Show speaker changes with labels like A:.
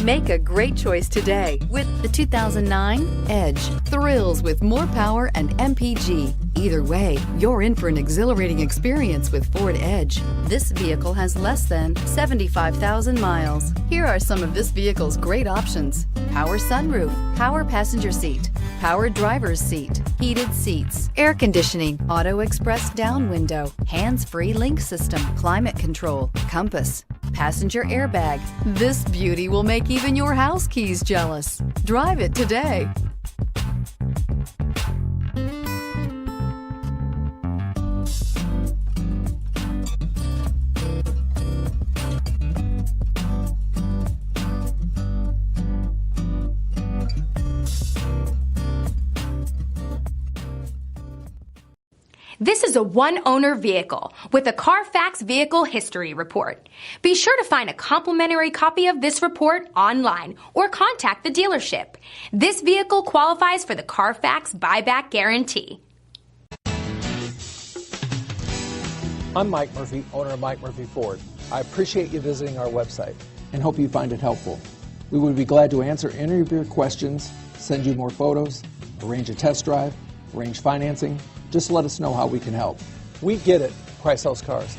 A: Make a great choice today with the 2009 Edge. Thrills with more power and MPG. Either way, you're in for an exhilarating experience with Ford Edge. This vehicle has less than 75,000 miles. Here are some of this vehicle's great options: power sunroof, power passenger seat, power driver's seat, heated seats, air conditioning, auto express down window, hands-free link system, climate control, compass, passenger airbag. This beauty will make even your house keys jealous. Drive it today.
B: This is a one-owner vehicle with a Carfax Vehicle History Report. Be sure to find a complimentary copy of this report online or contact the dealership. This vehicle qualifies for the Carfax Buyback Guarantee.
C: I'm Mike Murphy, owner of Mike Murphy Ford. I appreciate you visiting our website and hope you find it helpful. We would be glad to answer any of your questions, send you more photos, arrange a test drive, arrange financing. Just let us know how we can help. We get it. Price sells cars.